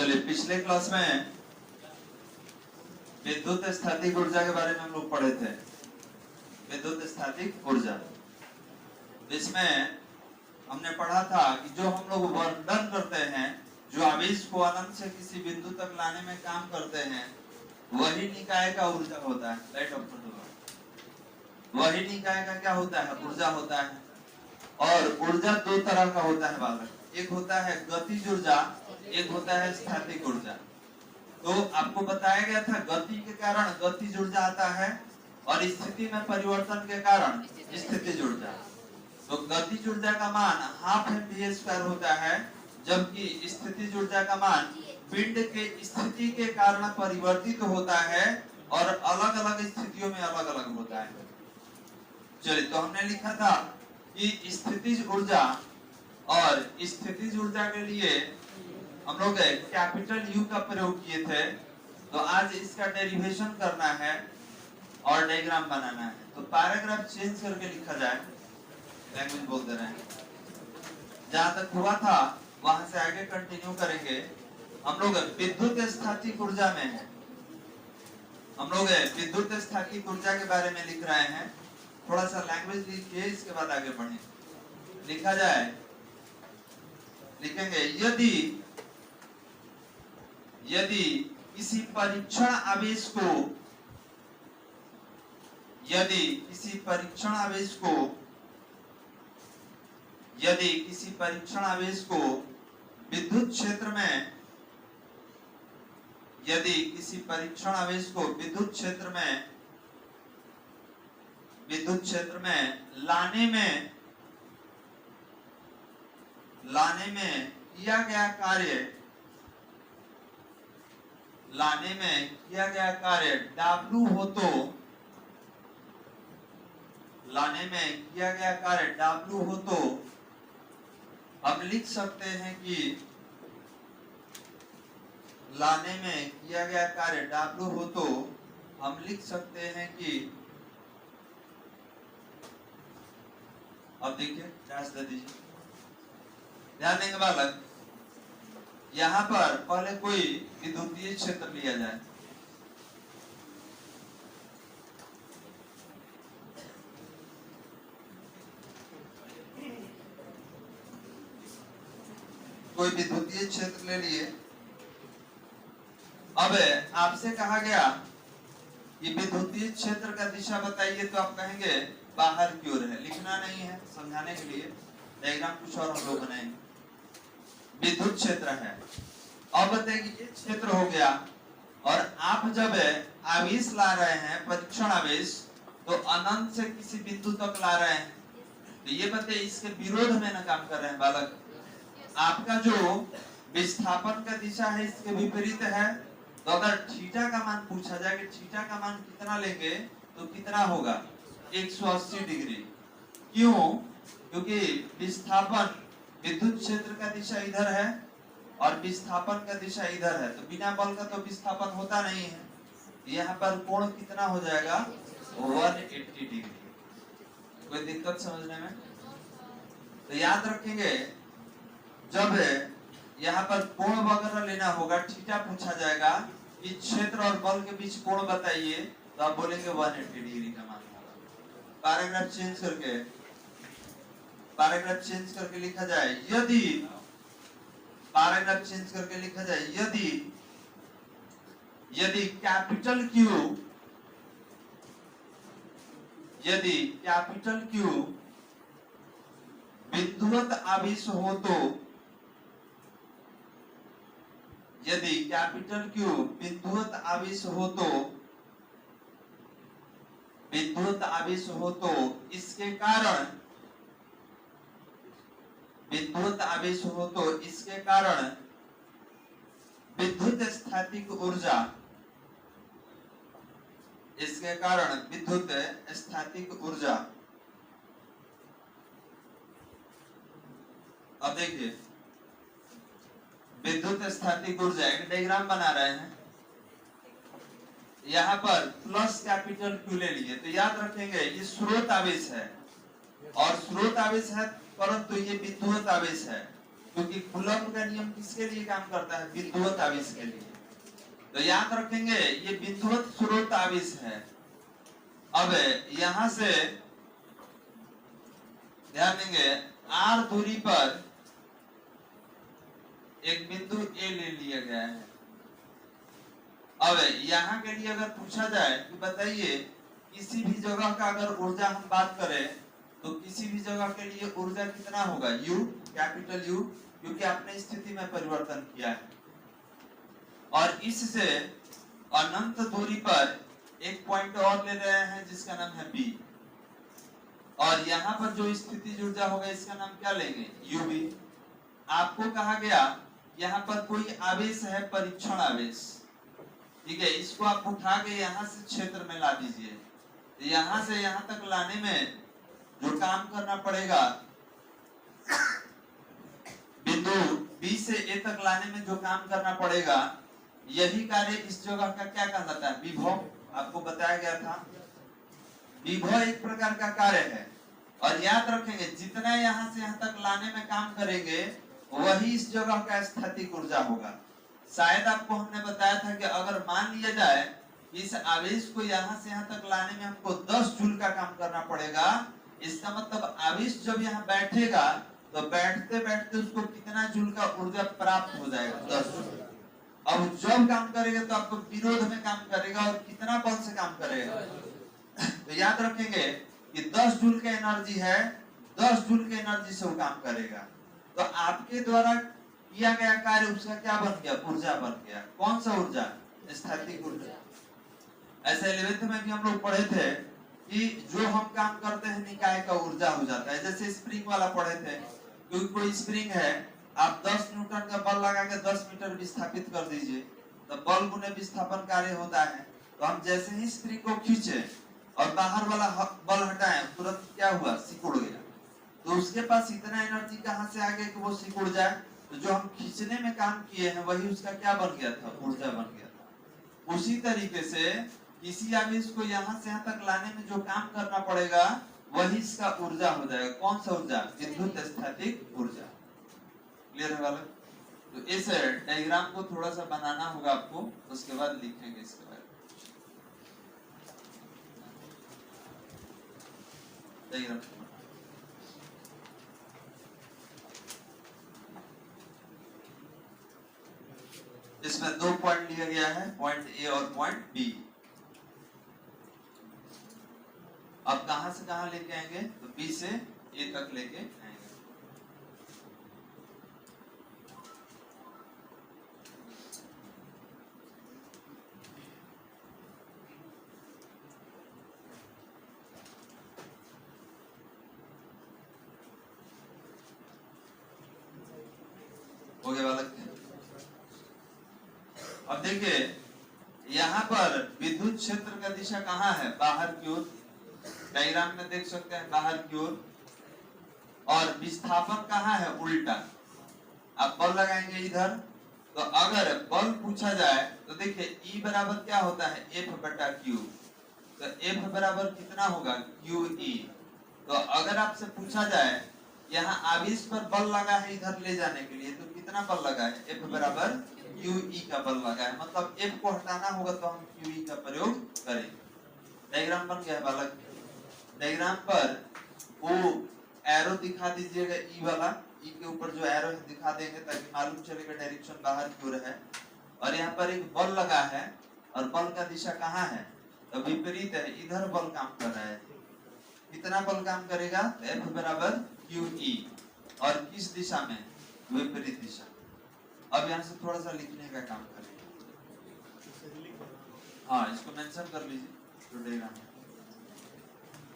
चलिए पिछले क्लास में विद्युत स्थैतिक ऊर्जा के बारे में हम लोग पढ़े थे। विद्युत स्थैतिक ऊर्जा, इसमें हमने पढ़ा था कि जो हम लोग वर्णन करते हैं, जो आवेश को अनंत से किसी बिंदु तक लाने में काम करते हैं, वही निकाय का ऊर्जा होता है। लाइट ऑफ कर दो। वही निकाय का क्या होता है? ऊर्जा होता है। और ऊर्जा दो तरह का होता है बालक, एक होता है गतिज ऊर्जा, एक होता है स्थैतिक ऊर्जा। तो आपको बताया गया था गति के कारण गतिज ऊर्जा आता है और स्थिति में परिवर्तन के कारण स्थितिज ऊर्जा। तो गतिज ऊर्जा का मान हाफ mv² होता है, जबकि स्थितिज ऊर्जा का मान पिंड के स्थिति के कारण परिवर्तित होता है और अलग अलग स्थितियों में अलग अलग होता है। चलिए, तो हमने लिखा था कि स्थितिज ऊर्जा और स्थितिज ऊर्जा के लिए हम लोग कैपिटल U का प्रयोग किए थे। तो आज इसका डेरिवेशन करना है और डायग्राम बनाना है। तो पैराग्राफ चेंज करके लिखा जाए, लैंग्वेज बोल दे रहे हैं। जहां तक हुआ था वहां से आगे कंटिन्यू करेंगे। हम लोग विद्युत स्थैतिक ऊर्जा में हैं। हम लोग विद्युत स्थैतिक ऊर्जा के बारे में लिख रहे हैं। थोड़ा सा लैंग्वेज लिखिए, इसके बाद आगे बढ़ें। लिखा जाए, लिखेंगे यदि किसी परीक्षण आवेश को विद्युत क्षेत्र में लाने में किया गया कार्य W हो तो हम लिख सकते हैं कि अब देखिए, डैश दे दीजिए। ध्यान देंगे बालक, यहाँ पर पहले कोई विद्युतीय क्षेत्र लिया जाए। कोई विद्युतीय क्षेत्र ले लिए। अब आपसे कहा गया कि विद्युतीय क्षेत्र का दिशा बताइए, तो आप कहेंगे बाहर की ओर है। लिखना नहीं है, समझाने के लिए डायग्राम कुछ और हम लोग बनाएंगे। विद्युत क्षेत्र है। अब बताइए कि ये क्षेत्र हो गया और आप जब आवेश ला रहे हैं, परीक्षण आवेश, तो अनंत से किसी बिंदु तक ला रहे हैं। तो ये बताइए इसके विरोध में ना काम कर रहे हैं बालक। आपका जो विस्थापन का दिशा है इसके विपरीत है। तो अगर थीटा का मान पूछा जाए कि थीटा का मान कितना लेंगे, तो कितना होगा? 180 डिग्री। क्यों? क्योंकि विस्थापन, विद्युत क्षेत्र का दिशा इधर है और विस्थापन का दिशा इधर है। तो बिना बल का तो विस्थापन होता नहीं है। यहाँ पर कोण कितना हो जाएगा? 180 डिग्री। कोई दिक्कत समझने में? तो याद रखेंगे, जब यहाँ पर कोण वगैरह लेना होगा, थीटा पूछा जाएगा कि क्षेत्र और बल के बीच कोण बताइए, तो आप बोलेंगे 180 डिग्री का मान होगा। पैराग्राफ चेंज करके लिखा जाए, यदि कैपिटल Q विद्युत आवेश हो तो, यदि कैपिटल Q विद्युत आवेश हो तो इसके कारण विद्युत स्थैतिक ऊर्जा, अब देखिए विद्युत स्थैतिक ऊर्जा, एक डायग्राम बना रहे हैं। यहाँ पर प्लस कैपिटल Q ले लिए, तो याद रखेंगे ये स्रोत आवेश है और स्रोत आवेश है, परंतु ये विद्युत आवेश है। क्योंकि कूलम्ब का नियम किसके लिए काम करता है? बिंदुवत आवेश के लिए। तो याद रखेंगे ये बिंदुवत स्रोत आवेश है। अब यहां से ध्यान देंगे, r दूरी पर एक बिंदु A ले लिया गया है। अब यहाँ के लिए अगर पूछा जाए कि बताइए किसी भी जगह का अगर ऊर्जा हम बात करें तो किसी भी जगह के लिए ऊर्जा कितना होगा? U, कैपिटल U, क्योंकि आपने स्थिति में परिवर्तन किया है। और इससे अनंत दूरी पर एक पॉइंट और ले रहे हैं जिसका नाम है B, और यहाँ पर जो स्थिति ऊर्जा होगा इसका नाम क्या लेंगे? UV। आपको कहा गया यहाँ पर कोई आवेश है, परीक्षण आवेश, ठीक है, इसको आप उठा के यहाँ से क्षेत्र में ला दीजिए। यहाँ से यहाँ तक लाने में जो काम करना पड़ेगा, बिंदु B से A तक लाने में जो काम करना पड़ेगा, यही कार्य इस जगह का क्या कहलाता है? विभव। आपको बताया गया था विभव एक प्रकार का कार्य है। और याद रखेंगे जितना यहाँ से यहाँ तक लाने में काम करेंगे वही इस जगह का स्थैतिक ऊर्जा होगा। शायद आपको हमने बताया था कि अगर मान लिया जाए इस आवेश को यहाँ से यहाँ तक लाने में हमको 10 जूल का काम करना पड़ेगा, इसका मतलब आवेश जब यहाँ बैठेगा तो बैठते बैठते उसको कितना जूल का ऊर्जा प्राप्त हो जाएगा? 10 जूल। अब जब काम करेगा तो आपको विरोध में काम करेगा और कितना बल से काम करेगा? तो याद रखेंगे कि 10 जूल का एनर्जी है, 10 जूल के एनर्जी से वो काम करेगा। तो आपके द्वारा किया गया कार्य उसका क्या बन गया? ऊर्जा बन गया। कौन सा ऊर्जा? स्थैतिक ऊर्जा। ऐसे 11th में भी हम लोग पढ़े थे कि जो हम काम करते हैं निकाय का ऊर्जा हो जाता है। जैसे स्प्रिंग वाला पढ़े थे, क्योंकि कोई स्प्रिंग है, आप 10 न्यूटन का बल लगा के 10 मीटर विस्थापित कर दीजिए तो बल गुने विस्थापन कार्य होता है। तो हम जैसे ही स्प्रिंग को खींचे और बाहर वाला बल हटाएं, तुरंत क्या हुआ? सिकुड़ गया। तो उसके पास इतना एनर्जी कहां से आ गया कि वो सिकुड़ जाए? तो जो हम खींचने में काम किए हैं वही उसका क्या बन गया था? ऊर्जा बन गया था। उसी तरीके से किसी आवेश को यहाँ से यहाँ तक लाने में जो काम करना पड़ेगा वही इसका ऊर्जा हो जाएगा। कौन सा ऊर्जा? विद्युत स्थैतिक ऊर्जा। क्लियर है वाला? तो इस डायग्राम को थोड़ा सा बनाना होगा आपको, उसके बाद लिखेंगे इसके बारे में। डायग्राम इसमें 2 पॉइंट लिया गया है, पॉइंट ए और पॉइंट बी। अब कहां से कहां लेके आएंगे? तो बी से ए तक लेके आएंगे। हो गया बालक? अब देखिए यहाँ पर विद्युत क्षेत्र का दिशा कहाँ है? बाहर की ओर। डायग्राम में देख सकते हैं बाहर की ओर। और विस्थापन कहाँ है? उल्टा। आप बल लगाएंगे इधर, तो अगर बल पूछा जाए तो देखिए E बराबर क्या होता है? F बटा Q। तो F बराबर कितना होगा? QE। तो अगर आपसे पूछा जाए यहाँ आवेश पर बल लगा है इधर ले जाने के लिए, तो कितना बल लगा है? F बराबर QE का बल लगा है। मतलब F को हटाना होगा तो हम QE का प्रयोग करेंगे। डायग्राम बन गया है बालक? डायग्राम पर वो एरो दिखा दीजिएगा, E वाला। E के ऊपर जो एरो है दिखा देंगे ताकि मालूम चलेगा डायरेक्शन बाहर की ओर है। और यहाँ पर एक बल लगा है और बल का दिशा कहाँ है? तो विपरीत है, इधर बल काम कर रहा है। कितना बल काम करेगा? F बराबर QE। और किस दिशा में? विपरीत दिशा। अब यहाँ से थोड़ा सा लिखने का काम करेंगे। हाँ, इसको मेंशन कर लीजिए।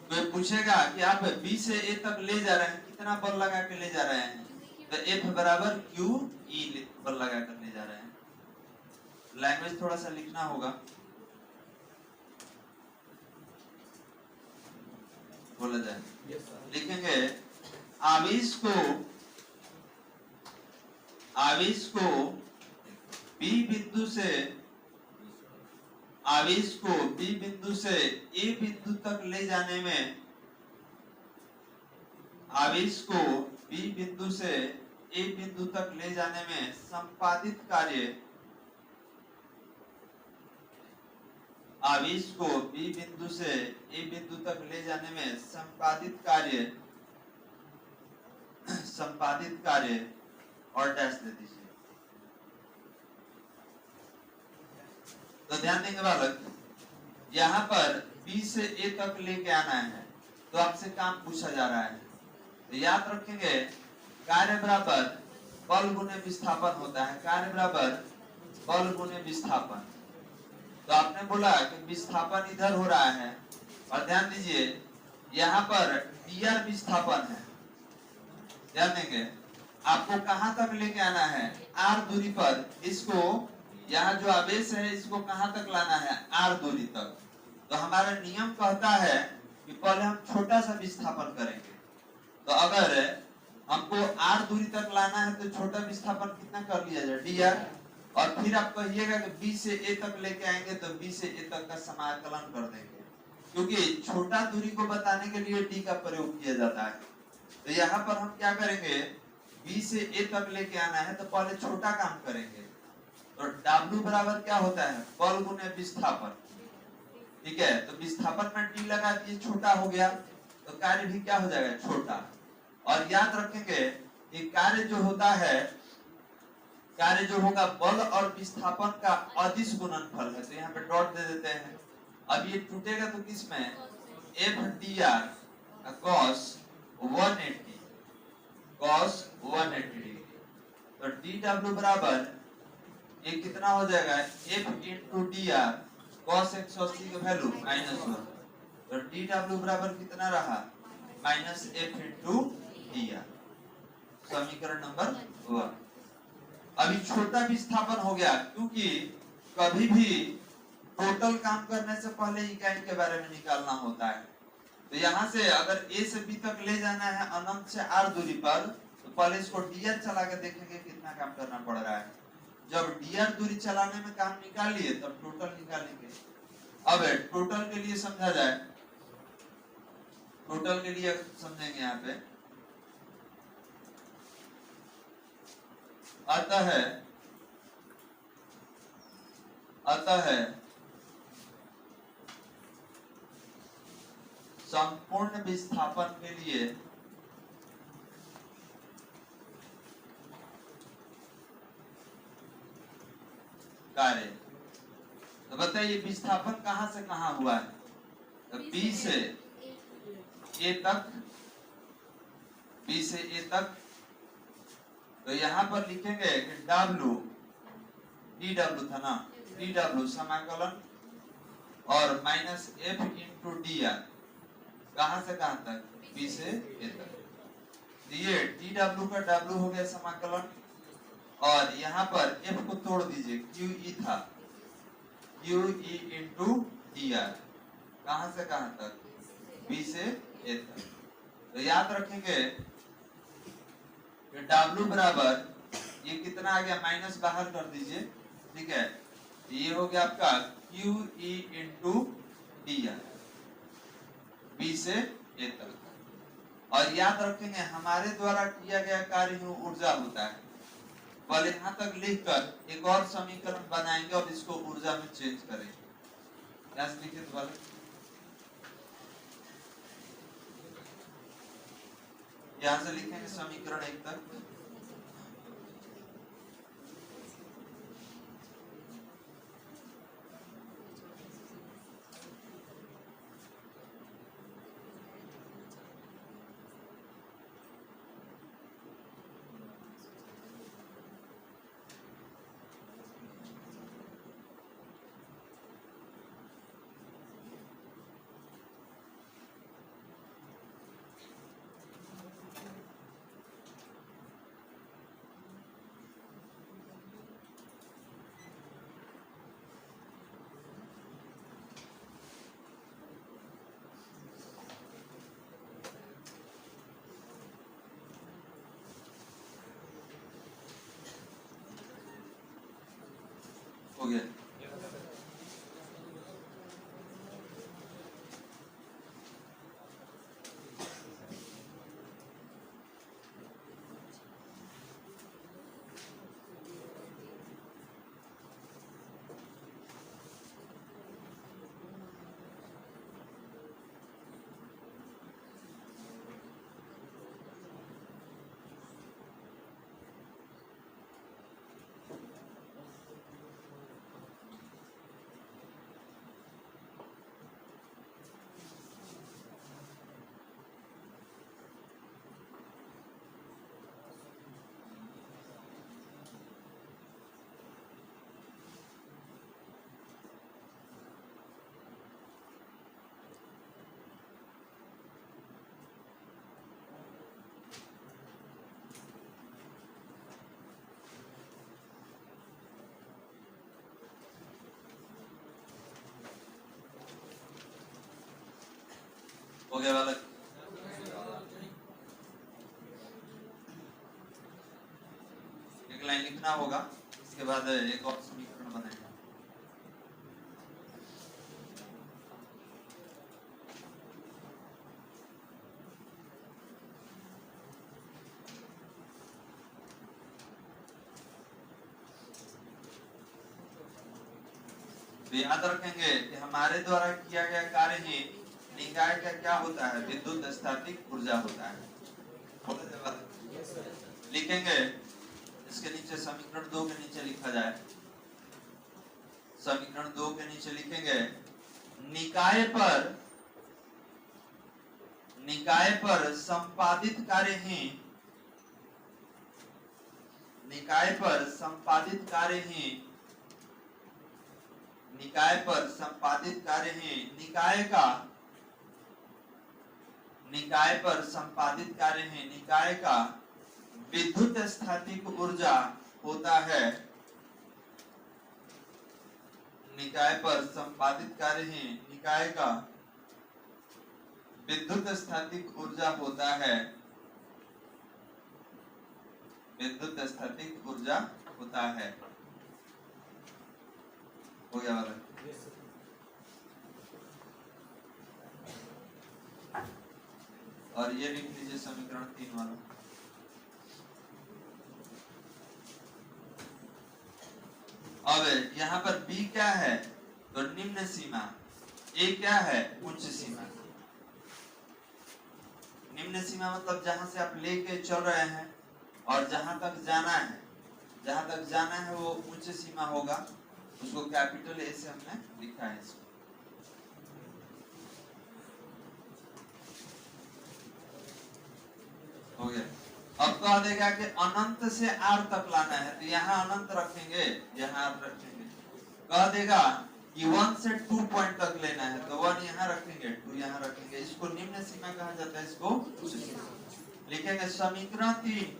कोई पूछेगा कि आप B से A तक ले जा रहे हैं, कितना बल लगा के ले जा रहे हैं? तो F बराबर QE बल लगा कर ले जा रहे हैं। लैंग्वेज थोड़ा सा लिखना होगा। बोला जाए लिखेंगे आवेश को B बिंदु से A बिंदु तक ले जाने में, आवेश को B बिंदु से ए बिंदु तक ले जाने में संपादित कार्य आवेश को बी बिंदु से ए बिंदु तक ले जाने में संपादित कार्य और डैश दे दीजिए। तो ध्यान देंगे बालक, यहाँ पर बी से ए तक लेके आना है, तो आपसे काम पूछा जा रहा है। तो याद रखेंगे कार्य बराबर बल गुने विस्थापन होता है, कार्य बराबर बल गुने विस्थापन। तो आपने बोला कि विस्थापन इधर हो रहा है, और ध्यान दीजिए यहाँ पर dr विस्थापन है। ध्यान देंगे आपको कहां तक लेके आना है, r दूरी पर। इसको यहाँ जो आवेश है इसको कहां तक लाना है, r दूरी तक। तो हमारा नियम कहता है कि पहले हम छोटा सा विस्थापन करेंगे। तो अगर हमको r दूरी तक लाना है तो छोटा विस्थापन कितना कर लिया जाए, dr। और फिर आप कहिएगा कि b से a तक लेके आएंगे तो b से a तक का समाकलन कर देंगे, क्योंकि छोटा दूरी को बताने के लिए d का प्रयोग किया जाता है। तो यहाँ पर हम क्या करेंगे, b से a तक लेके आना है तो पहले छोटा काम करेंगे। तो W बराबर क्या होता है, बल गुने विस्थापन। ठीक है, तो विस्थापन में d लगा दिए, छोटा हो गया, तो कार्य भी क्या हो जाएगा, छोटा। और याद रखेंगे कि कार्य जो होता है, कार्य जो होगा बल और विस्थापन का अदिश गुणनफल है। तो यहाँ पे डॉट दे देते हैं। अब ये टूटेगा तो किसमें, F D R cos 180 degree. तो डी डब्ल्यू बराबर ये कितना हो जाएगा, F into D are cos 180 का वैल्यू -1। तो डी डब्ल्यू बराबर कितना रहा, -f इंटू डी आर। समीकरण नंबर 1। अभी छोटा विस्थापन हो गया, क्योंकि कभी भी टोटल काम करने से पहले इकाई के बारे में निकालना होता है। तो यहाँ से अगर ए से बी तक ले जाना है अनंत से आर दूरी पर, तो पहले इसको डीआर चला के देखेंगे कितना काम करना पड़ रहा है। जब डीआर दूरी चलाने में काम निकाल लिए तब टोटल निकालेंगे। अब टोटल के लिए समझा जाए, टोटल के लिए समझेंगे। यहाँ पे अतः संपूर्ण विस्थापन के लिए कार्य। तो बताइए विस्थापन कहां से कहां हुआ है, तो बी से ए तक, बी से ए तक। तो यहाँ पर लिखेंगे कि डब्ल्यू, डी डब्ल्यू था ना, डी डब्ल्यू समाकलन और minus F into D are, कहां से कहां तक, बी से ए तक। ये डी डब्ल्यू का डब्ल्यू हो गया समाकलन, और यहाँ पर एफ को तोड़ दीजिए, क्यू ई था, Q E into D are, कहां से कहां तक, बी से ए तक। तो याद रखेंगे W बराबर ये कितना आ गया, माइनस बाहर कर दीजिए। ठीक है, ये हो गया आपका Q E into D R, B से ए तक। और याद रखेंगे हमारे द्वारा किया गया कार्य ही ऊर्जा होता है। पहले यहाँ तक लिखकर एक और समीकरण बनाएंगे और इसको ऊर्जा में चेंज करेंगे। यहाँ से लिखिए दोबारा, यहाँ से लिखेंगे समीकरण 1 तक। हो गया। हो गया बालक? एक लाइन लिखना होगा, इसके बाद एक और समीकरण बनेगा। तो याद रखेंगे कि हमारे द्वारा किया गया कार्य ही निकाय का क्या होता है? विद्युत स्टैटिक ऊर्जा होता है। लिखेंगे इसके नीचे समीकरण 2 के नीचे लिखा जाए। समीकरण 2 के नीचे लिखेंगे निकाय पर संपादित कार्य ही निकाय पर संपादित कार्य ही निकाय का विद्युत स्थैतिक ऊर्जा होता है। निकाय पर संपादित कार्य ही निकाय का विद्युत स्थैतिक ऊर्जा होता है। विद्युत स्थैतिक ऊर्जा होता है। हो गया वाला? और ये लिख लीजिए समीकरण 3 वाला। अब यहाँ पर B क्या है? तो निम्न सीमा। A क्या है? उच्च सीमा। निम्न सीमा मतलब जहां से आप लेके चल रहे हैं और जहां तक जाना है वो उच्च सीमा होगा, उसको कैपिटल A से हमने लिखा है इसको। हो गया। अब कह देगा कि अनंत से R तक लाना है, तो यहाँ अनंत रखेंगे, यहाँ R रखेंगे। कह देगा कि 1 से 2 पॉइंट तक लेना है, तो 1 यहाँ रखेंगे, 2 यहाँ रखेंगे। इसको निम्न सीमा कहा जाता है, इसको उच्च सीमा। लिखेंगे समीकरण 3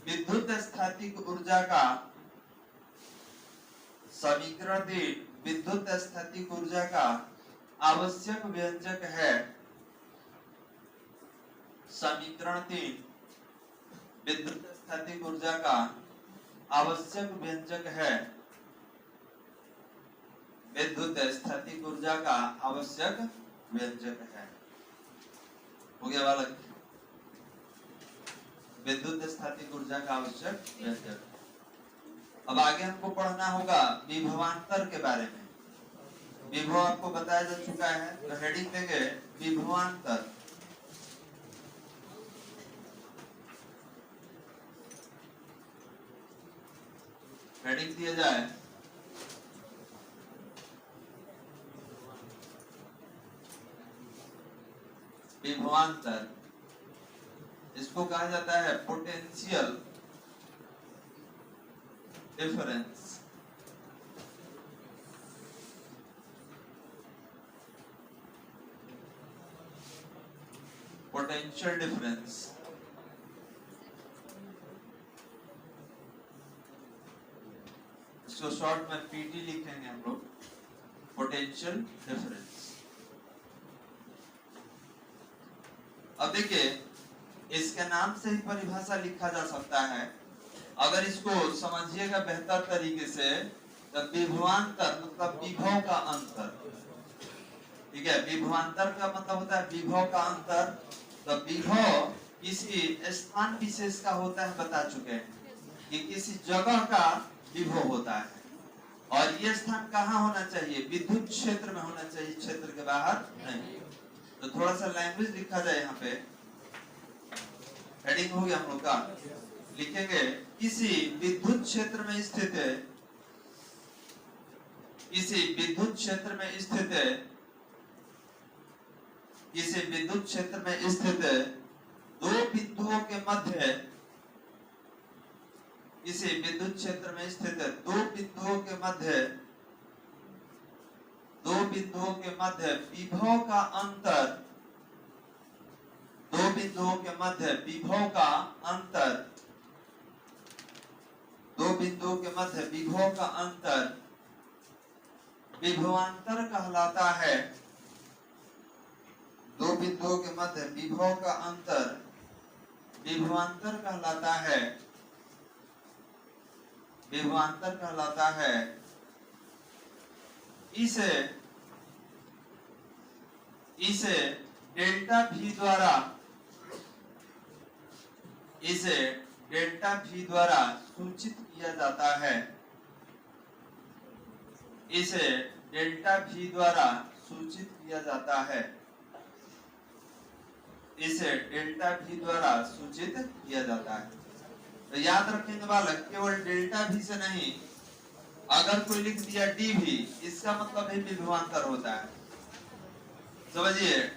विद्युत स्थैतिक ऊर्जा का आवश्यक व्यंजक है। समीकरण 3 विद्युत स्थैतिक ऊर्जा का आवश्यक व्यंजक है। विद्युत स्थैतिक ऊर्जा का आवश्यक व्यंजक है। हो गया बालक? विद्युत स्थैतिक ऊर्जा का आवश्यक व्यंजक। अब आगे हमको पढ़ना होगा विभवांतर के बारे में। विभव आपको बताया जा चुका है, तो हेडिंग देंगे विभवांतर। हेडिंग दिया जाए विभवांतर। इसको कहा जाता है पोटेंशियल डिफरेंस। पोटेंशियल डिफरेंस इसको शॉर्ट में पीटी लिखेंगे हम लोग, पोटेंशियल डिफरेंस। अब देखिए इसके नाम से ही परिभाषा लिखा जा सकता है। अगर इसको समझिएगा बेहतर तरीके से, तो विभवांतर मतलब विभव का अंतर। ठीक है, विभवांतर का मतलब होता है विभव का अंतर। तो विभव किसी स्थान विशेष का होता है, बता चुके हैं कि किसी जगह का विभव होता है। और ये स्थान कहाँ होना चाहिए? विद्युत क्षेत्र में होना चाहिए, क्षेत्र के बाहर नहीं। तो थोड़ा सा लैंग्वेज लिखा जाए यहाँ पे। हेडिंग हो गया हम लोग का। लिखेंगे किसी विद्युत क्षेत्र में स्थित दो बिंदुओं के मध्य विभव का अंतर विभवांतर कहलाता है। दो बिंदुओं के मध्य विभव का अंतर विभवांतर कहलाता है। विभवांतर कहलाता है। इसे डेल्टा V द्वारा सूचित किया जाता है। इसे डेल्टा V द्वारा सूचित किया जाता है। इसे डेल्टा V द्वारा सूचित किया जाता है। तो याद रखेंगे बालक, केवल डेल्टा V से नहीं, अगर कोई लिख दिया dV, इसका मतलब है विभवांतर होता है। समझिए,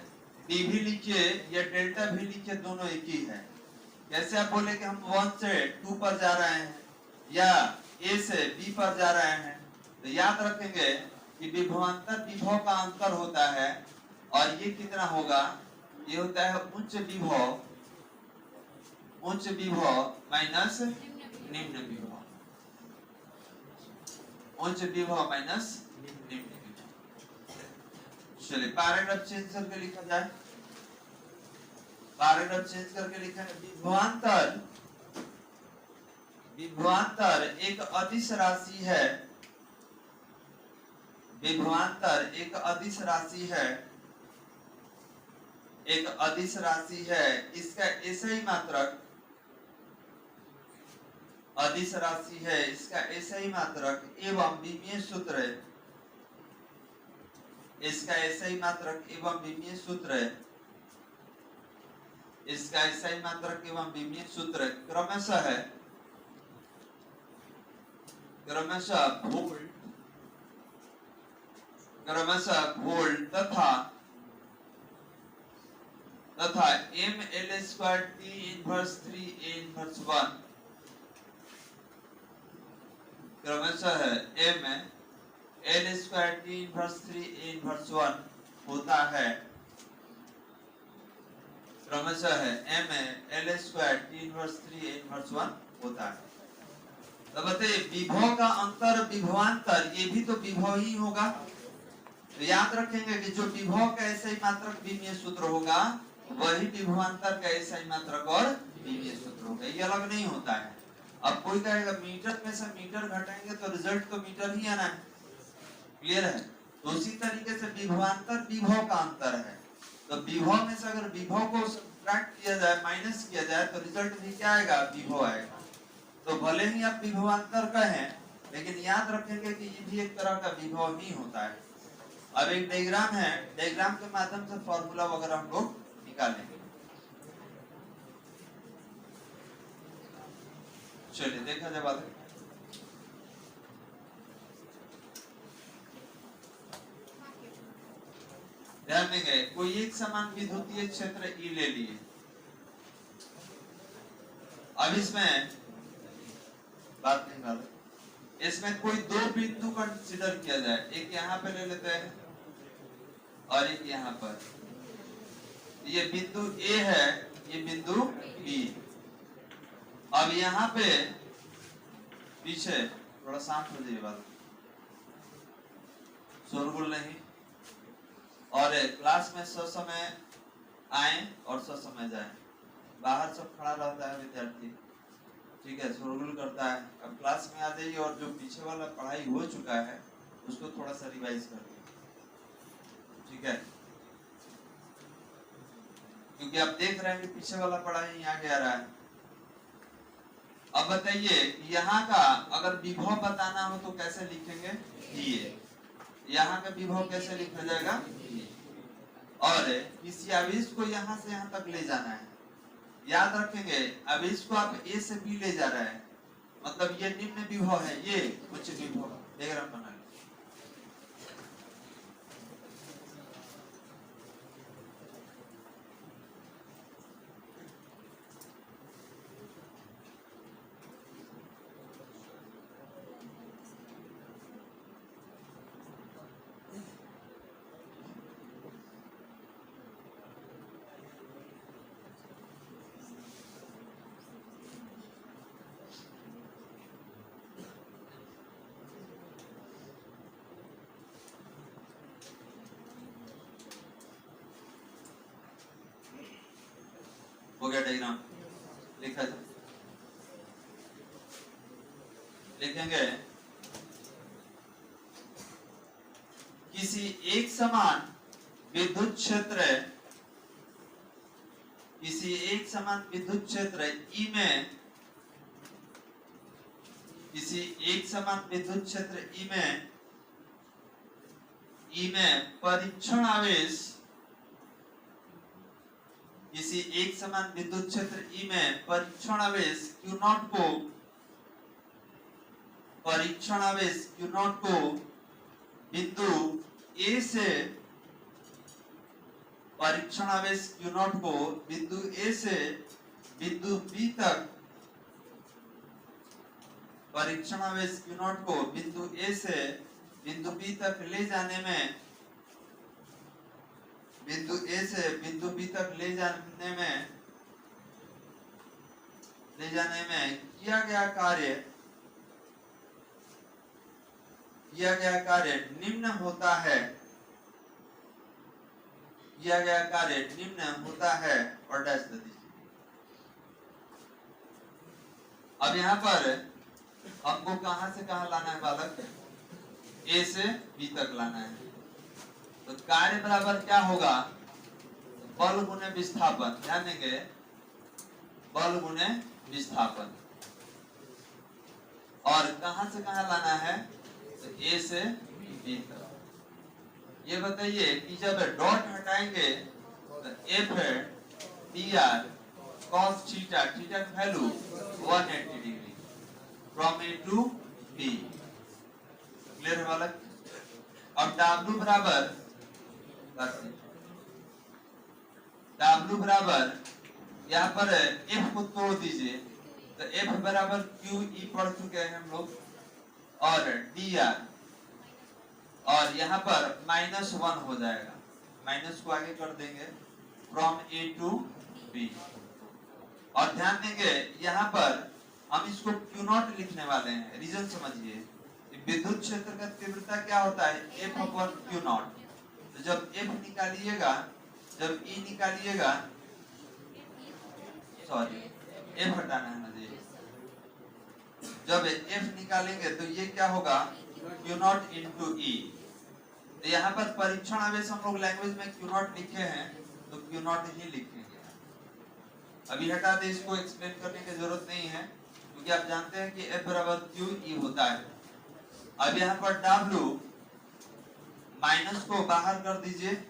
dV लिखिए या डेल्टा V लिखिए, दोनों एक ही है। कैसे आप बोले कि हम 1 से 2 पर जा रहे हैं या A से B पर जा रहे हैं, तो याद रखेंगे कि विभवांतर विभव का अंतर होता है। और ये कितना होगा? ये होता है उच्च विभव माइनस निम्न विभव। उच्च विभव माइनस निम्न विभव। चलिए पैराग्राफ चेंज करके लिखा जाए। पैराग्राफ चेंज करके लिखा है, विभवांतर एक अदिश राशि है। विभवांतर एक अदिश राशि है। एक अदिश राशि है। इसका एसआई मात्रक अदिश राशि है। इसका एसआई मात्रक एवं विमीय सूत्र है। इसका एसआई मात्रक एवं विमीय सूत्र है। इसका एसआई मात्रक एवं विमीय सूत्र क्रमशः है। क्रमशः वोल्ट तथा mL² T inverse 3 A inverse 1 क्रमशः mL² T inverse 3 A inverse 1 होता है। क्रमशः mL² T inverse 3 A inverse 1 होता है। तो बताइए, विभव का अंतर विभवांतर, ये भी तो विभव ही होगा। तो याद रखेंगे कि जो विभव का एसआई मात्रक विमीय सूत्र होगा, वही विभवांतर का एसआई मात्रक और विमीय सूत्र होगा। ये अलग नहीं होता है। अब कोई कहेगा मीटर में से मीटर घटाएंगे तो रिजल्ट तो मीटर ही आना है। क्लियर है? तो उसी तरीके से विभवांतर विभव का अंतर है। तो विभव में से अगर विभव को सब्ट्रैक्ट किया जाए, माइनस किया जाए, तो रिजल्ट भी क्या आएगा? विभव आएगा। तो भले ही आप विभवांतर कहें, लेकिन याद रखेंगे कि ये भी एक तरह का विभव ही होता है। अब एक डायग्राम है, डायग्राम के माध्यम से फॉर्मूला वगैरह हम लोग निकालेंगे। चलिए देखा जाए बात। ध्यान देंगे, कोई एक समान विद्युतीय क्षेत्र E ले लिए। अब इसमें बात निकाले, इसमें कोई दो बिंदु कंसीडर किया जाए। एक यहाँ पे ले लेते हैं और एक यहाँ पर। ये बिंदु A है, ये बिंदु B। अब यहाँ पे पीछे थोड़ा शांत हो जाइए, बात शोरगुल नहीं। और क्लास में ससमय आए और ससमय जाए। बाहर सब खड़ा रहता है विद्यार्थी, ठीक है, शोरगुल करता है। अब क्लास में आ जाइए और जो पीछे वाला पढ़ाई हो चुका है उसको थोड़ा सा रिवाइज कर दीजिए, ठीक है? क्योंकि आप देख रहे हैं कि पीछे वाला पढ़ाई आगे आ रहा है। अब बताइए, यहाँ का अगर विभव बताना हो तो कैसे लिखेंगे? ये यहाँ का विभव कैसे लिखा जाएगा? और किसी आवेश को यहाँ से यहाँ तक ले जाना है। याद रखेंगे, आवेश को आप A से B ले जा रहे हैं, मतलब ये निम्न विभव है, ये उच्च विभव। डायग्राम बना लीजिए। हो गया डायग्राम लिखा था। लिखेंगे किसी एक समान विद्युत क्षेत्र ई में किसी एक समान विद्युत क्षेत्र ई में परीक्षण आवेश किसी एक समान विद्युत क्षेत्र ई में परीक्षण आवेश Q0 को बिंदु A से परीक्षण आवेश Q0 को बिंदु A से बिंदु B तक परीक्षण आवेश Q0 को बिंदु A से बिंदु B तक ले जाने में किया गया कार्य निम्न होता है और डैश दे दीजिए। अब यहाँ पर हमको कहां से कहां लाना है बालक? A से B तक लाना है। तो कार्य बराबर क्या होगा? बल गुणे विस्थापन। ध्यान देंगे, बल गुणे विस्थापन। और कहां से कहां लाना है? तो A से B तक। ये बताइए कि जब डॉट हटाएंगे तो F है dr cos थीटा, थीटा की value 180 degree from A to B। Clear है बालक? अब W बराबर यहाँ पर F को तोड़ दीजिए तो F बराबर QE पढ़ चुके हैं हम लोग, और dr, और यहाँ पर -1 हो जाएगा, माइनस को आगे कर देंगे फ्रॉम A to B। और ध्यान देंगे यहाँ पर हम इसको Q0 लिखने वाले हैं। रीजन समझिए, विद्युत क्षेत्र का तीव्रता क्या होता है? F/Q0। तो जब F निकालिएगा, जब E निकालिएगा, सॉरी F हटाना है मुझे, जब F निकालेंगे तो ये क्या होगा? Q0 into E। तो यहाँ पर परीक्षण आवेश हम लोग लैंग्वेज में Q0 लिखे हैं तो Q0 ही लिखेंगे। अभी हटा दे, इसको एक्सप्लेन करने की जरूरत नहीं है क्योंकि आप जानते हैं कि F बराबर QE होता है। अब यहाँ पर W माइनस को बाहर कर दीजिए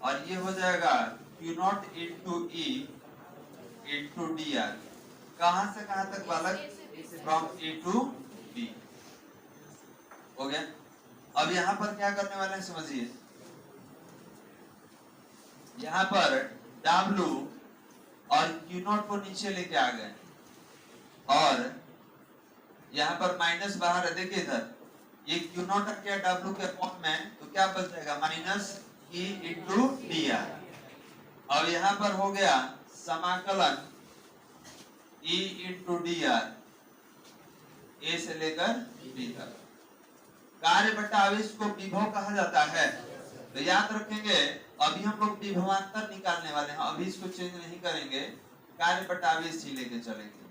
और ये हो जाएगा Q0 into E into dr। कहां से कहां तक बालक? From A to B। हो गया। अब यहाँ पर क्या करने वाले हैं समझिए, यहाँ पर W और Q0 को नीचे लेके आ गए और यहाँ पर माइनस बाहर है। देखिए इधर ये Q0 क्या W के फॉर्म में, तो क्या बच जाएगा? -E into dr। अब यहाँ पर हो गया समाकलन E into dr A से लेकर B तक। कार्य बटा आवेश को विभव कहा जाता है। तो याद रखेंगे, अभी हम लोग विभवांतर निकालने वाले हैं, अभी इसको चेंज नहीं करेंगे, कार्य बटा आवेश ही लेके चलेंगे।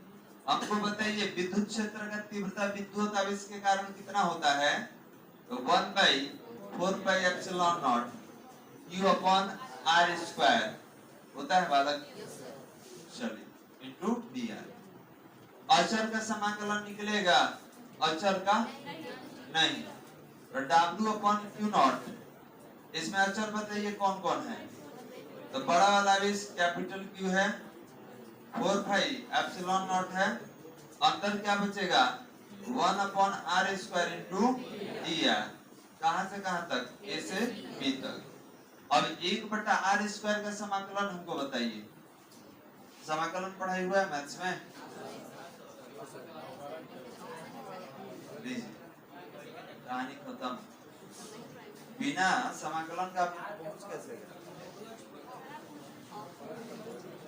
हमको बताइए विद्युत क्षेत्र का तीव्रता विद्युत आवेश के कारण कितना होता है? तो 1/4πε0 Q/r² होता है बालक। चलिए इनटू dr। अचर का समाकलन निकलेगा, अचर का नहीं। तो W/Q0, इसमें अचर बताइए कौन कौन है? तो बड़ा वाला आवेश कैपिटल Q है, 4πε0 है, अंदर क्या बचेगा? 1/r² into dr। कहां से कहां तक? A से B तक। अब 1/r² का समाकलन हमको बताइए। समाकलन पढ़ाई हुआ है मैथ्स में? कहानी खत्म। बिना समाकलन का पहुंच कैसे?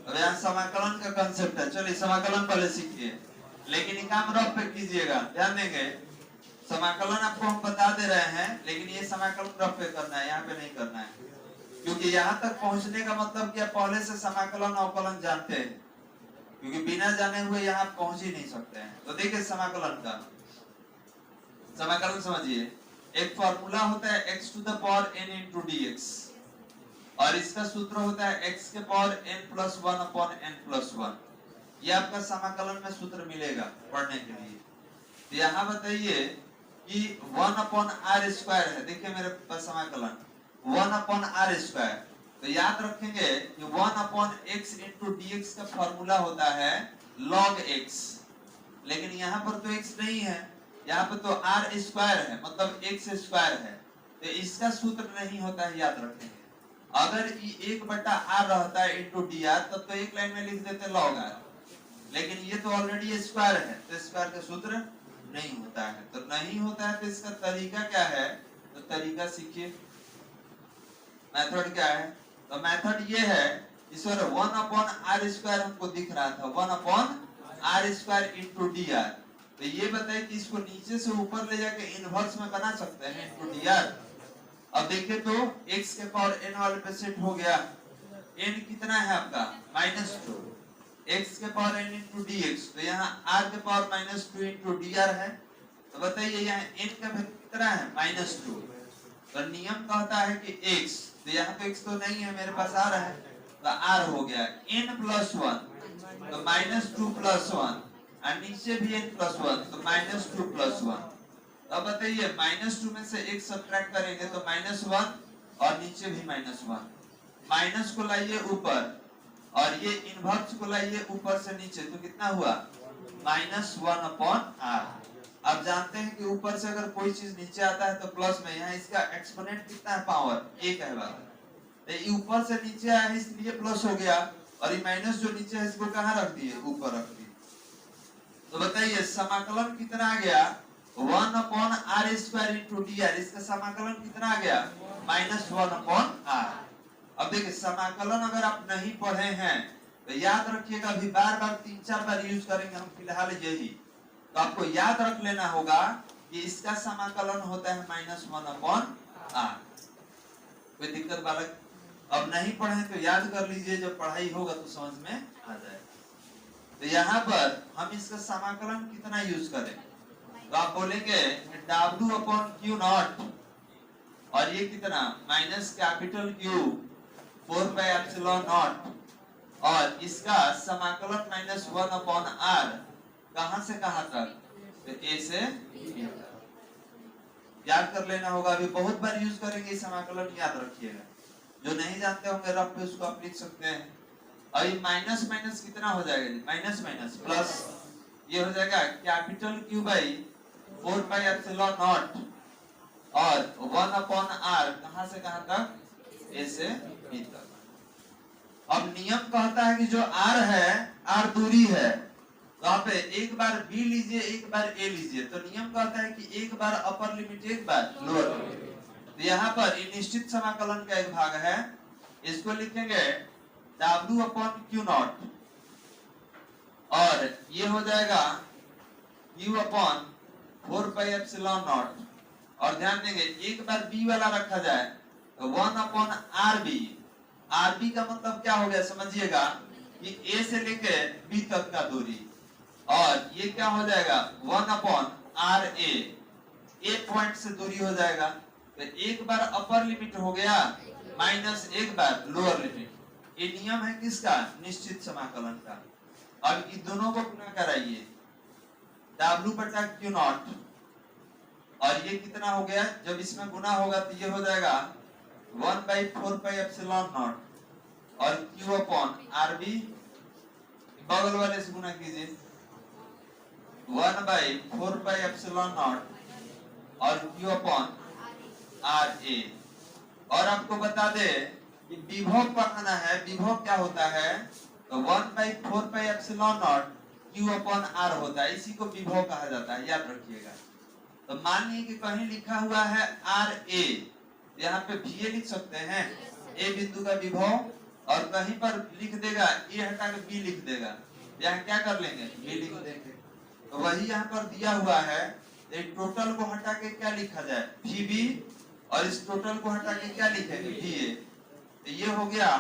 अब यहाँ समाकलन का कंसेप्ट है, चलिए समाकलन पहले सीखिए, लेकिन ये काम रफ पे कीजिएगा। ध्यान देंगे, समाकलन आपको हम बता दे रहे हैं लेकिन ये समाकलन रफ पे करना है, यहाँ पे नहीं करना है। क्योंकि यहाँ तक पहुंचने का मतलब क्या, पहले से समाकलन अवकलन जानते हैं, क्योंकि बिना जाने हुए यहाँ पहुंच ही नहीं सकते हैं। तो देखिए समाकलन का, समाकलन समझिए, एक फॉर्मूला होता है x to the power n into dx, और इसका सूत्र होता है x के power n plus 1 upon n plus 1। ये आपका समाकलन में सूत्र मिलेगा पढ़ने के लिए। तो यहाँ बताइए कि 1 अपॉन आर स्क्वायर है, देखिए मेरे पास समाकलन 1 अपॉन आर स्क्वायर, तो याद रखेंगे कि 1 अपॉन x इंटू dx का फॉर्मूला होता है log x, लेकिन यहाँ पर तो x नहीं है, यहाँ पर तो आर स्क्वायर है, मतलब x स्क्वायर है, तो इसका सूत्र नहीं होता है, याद रखेंगे। अगर ये 1/r रहता है इंटू dr, तब तो एक लाइन में लिख देते log r, लेकिन ये तो ऑलरेडी स्क्वायर है, तो स्क्वायर का सूत्र नहीं होता है। तो नहीं होता है तो इसका तरीका क्या है, तो तरीका सीखिए, मेथड क्या है। तो मेथड ये है, इस 1 अपॉन आर स्क्वायर हमको दिख रहा था, 1 upon R square into D R, तो ये बताइए कि इसको नीचे से ऊपर ले जाके इनवर्स में बना सकते हैं इंटू डी आर। अब देखिए तो x के पावर n वाले पे सेट हो गया, n कितना है आपका -2, x के पावर n इंटू dx, तो यहाँ r के पावर -2 इंटू dr है, तो बताइए यहाँ n का वैल्यू कितना है -2, तो नियम कहता है कि x, तो यहाँ तो x तो नहीं है, मेरे पास r है, तो r हो गया n प्लस 1, तो -2 प्लस 1, और नीचे भी n प्लस 1, तो -2 प्लस 1। अब बताइए -2 में से एक सब्ट्रैक्ट करेंगे तो -1 और नीचे भी -1, माइनस को लाइए ऊपर और ये इनवर्स को लाइए ऊपर से नीचे, तो कितना हुआ -1 अपॉन r। अब जानते हैं कि ऊपर से अगर कोई चीज नीचे आता है तो प्लस में, यहाँ इसका एक्सपोनेंट कितना है, पावर 1 है बात, तो ये ऊपर से नीचे आया है इसलिए प्लस हो गया, और ये माइनस जो नीचे है इसको कहाँ रख दिए, ऊपर रख दिए। तो बताइए समाकलन कितना आ गया, 1 upon R square into D R, इसका समाकलन कितना आ गया -1 अपॉन आर। अब देखिए समाकलन अगर आप नहीं पढ़े हैं तो याद रखिएगा, अभी बार बार 3-4 बार यूज करेंगे हम फिलहाल यही, तो आपको याद रख लेना होगा कि इसका समाकलन होता है -1 अपॉन आर। कोई दिक्कत बालक, अब नहीं पढ़े तो याद कर लीजिए, जब पढ़ाई होगा तो समझ में आ जाएगा। तो यहाँ पर हम इसका समाकलन कितना यूज करें, तो आप बोलेंगे W अपॉन Q नॉट, और ये कितना -Q 4πε0, और इसका समाकलन -1 अपॉन R, कहां से कहां तक, तो A से B तक। याद कर लेना होगा, अभी बहुत बार यूज करेंगे समाकलन, याद रखिएगा। जो नहीं जानते होंगे रफ पे उसको आप लिख सकते हैं। अभी माइनस माइनस कितना हो जाएगा, माइनस माइनस प्लस, ये हो जाएगा Q 4πε0 और 1 अपॉन r, कहां से कहां तक, A से B तक। अब नियम कहता है कि जो r है, r दूरी है, तो आप एक बार b लीजिए एक बार a लीजिए, तो नियम कहता है कि एक बार अपर लिमिट एक बार लोअर लिमिट। तो यहाँ पर निश्चित समाकलन का एक भाग है, इसको लिखेंगे W अपॉन Q नॉट, और ये हो जाएगा Q अपॉन 4πε0, और ध्यान देंगे एक बार b वाला रखा जाए तो 1 अपॉन RB, RB का मतलब क्या हो गया समझिएगा, कि A से लेके B तक का दूरी, और ये क्या हो जाएगा 1 अपॉन RA, A पॉइंट से दूरी हो जाएगा, तो एक बार अपर लिमिट हो गया माइनस एक बार लोअर लिमिट। ये नियम है किसका, निश्चित समाकलन का। अब इन दोनों को गुना कराइए, W बटा Q नॉट, और ये कितना हो गया, जब इसमें गुना होगा तो ये हो जाएगा 1/4πε0, और Q अपॉन RB, बगल वाले से गुना कीजिए 1/4πε0 और Q अपॉन RA। और आपको बता दे कि विभव पढ़ना है, विभव क्या होता है, तो 1/4πε0 Q अपॉन R होता है, इसी को विभव कहा जाता है, याद रखिएगा। तो मान लीजिए कि कहीं लिखा हुआ है RA, यहाँ पे VA लिख सकते हैं, A बिंदु का विभव, और कहीं पर लिख देगा A हटा के B लिख देगा, यहाँ क्या कर लेंगे B लिख देंगे। तो वही यहाँ पर दिया हुआ है, एक टोटल को हटा के क्या लिखा जाए VB, और इस टोटल को हटा के क्या लिखेंगे VA। हो गया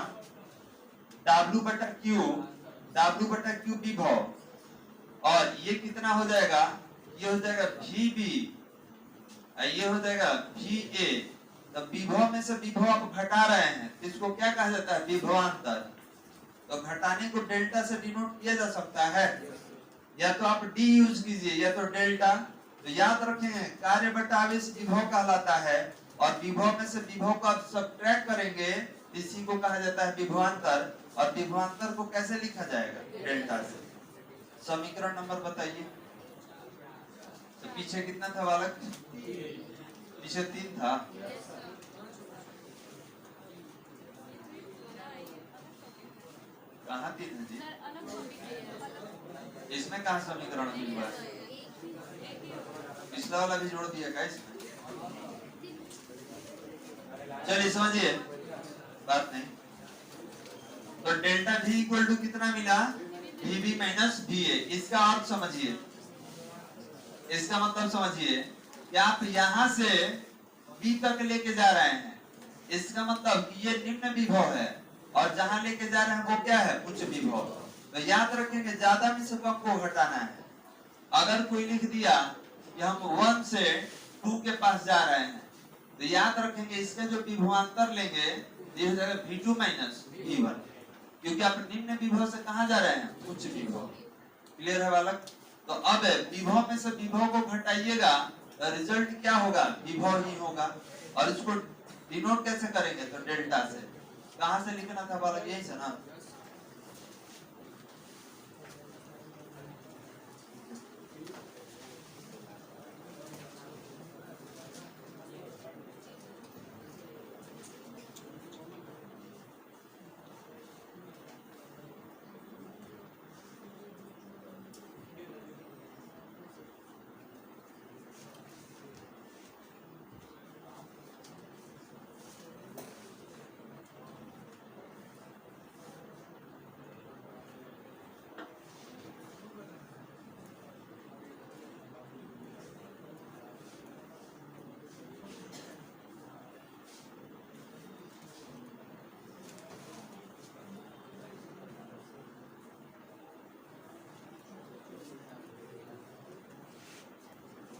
W बटा क्यू विभव, और ये कितना हो जाएगा, ये हो जाएगा VB, ये हो जाएगा VA। तो विभव में से विभव आप घटा रहे हैं, इसको क्या कहा जाता है, विभवांतर। तो घटाने को डेल्टा से डिनोट किया जा सकता है, या तो आप D यूज कीजिए या तो डेल्टा। तो याद रखेंगे कार्य बटा आवेश विभव कहलाता है, और विभव में से विभव को आप सब्ट्रैक्ट करेंगे, इसी को कहा जाता है विभवांतर। और विभवांतर को कैसे लिखा जाएगा, डेल्टा से। समीकरण नंबर बताइए। तो पीछे कितना था बालक, पीछे 3 था। कहाँ 3 है जी, इसमें कहाँ समीकरण मिल रहा है, पिछला वाला भी जोड़ दिया क्या इसमें। चलिए समझिए, बात नहीं। तो डेल्टा V इक्वल टू कितना मिला, VB माइनस VA। इसका अर्थ समझिए, इसका मतलब समझिए कि आप यहां से B तक लेके जा रहे हैं, इसका मतलब ये निम्न विभव है, और जहां लेके जा रहे हैं वो क्या है, उच्च विभव। तो याद रखेंगे ज्यादा में से कम को घटाना है। अगर कोई लिख दिया कि हम 1 से 2 के पास जा रहे हैं, तो याद रखेंगे इसका जो विभवांतर लेंगे ये हो जाएगा V2 माइनस V1, क्योंकि आप निम्न विभव से कहां जा रहे हैं, उच्च विभव। क्लियर है बालक। तो अब विभव में से विभव को घटाइएगा, रिजल्ट क्या होगा, विभव ही होगा। और इसको डिनोट कैसे करेंगे, तो डेल्टा से। कहां से लिखना था बालक, यही से ना।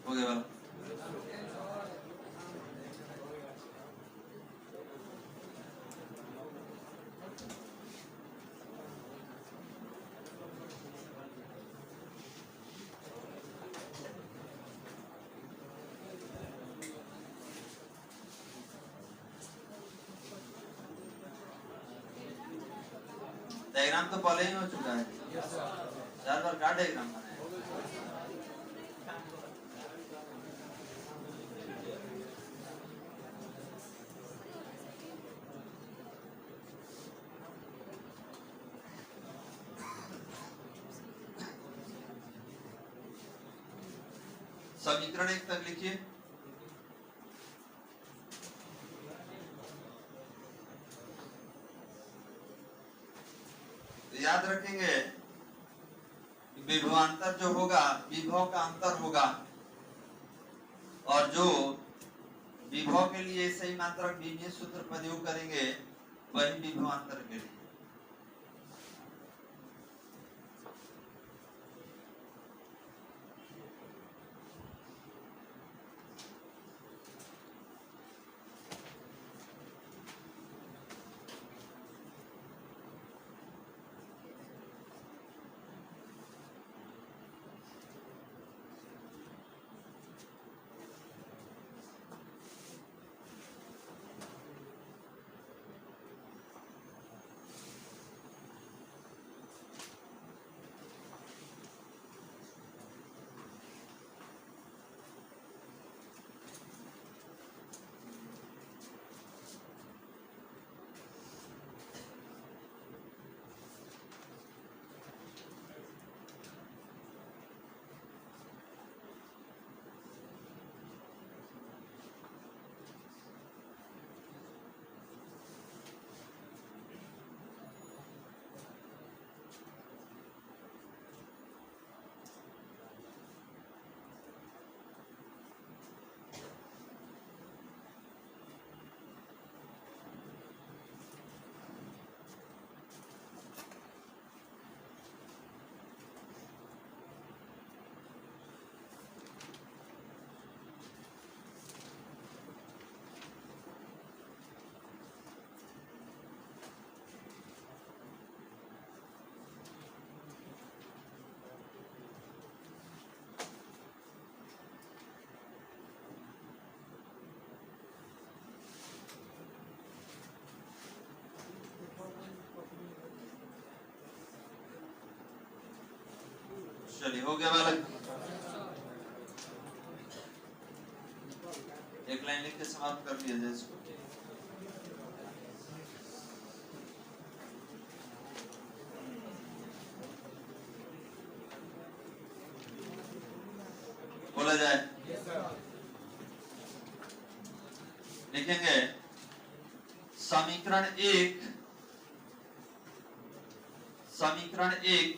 हो गया बालक। डायग्राम तो पहले ही हो चुका है, 4 बार का डायग्राम बनाया। समीकरण 1 तक लिखिए। याद रखेंगे विभवांतर जो होगा विभव का अंतर होगा, और जो विभव के लिए सही मात्रक बीजीय सूत्र प्रयोग करेंगे वही विभवांतर के लिए। चलिए हो गया बालक। एक लाइन लिख के समाप्त कर दिया जाए इसको। बोला जाए। लिखेंगे समीकरण एक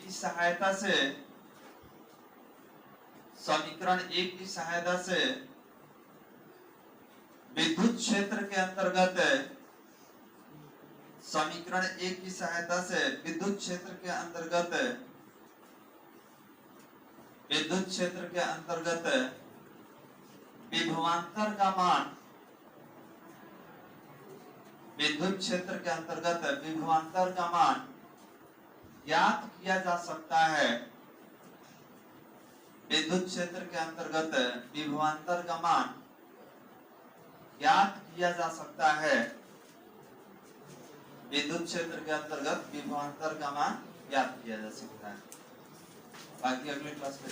की सहायता से विद्युत क्षेत्र के अंतर्गत विभवांतर का मान ज्ञात किया जा सकता है। विद्युत क्षेत्र के अंतर्गत विभवांतर का मान ज्ञात किया जा सकता है। विद्युत क्षेत्र के अंतर्गत विभवांतर का मान ज्ञात किया जा सकता है। बाकी अगले क्लास में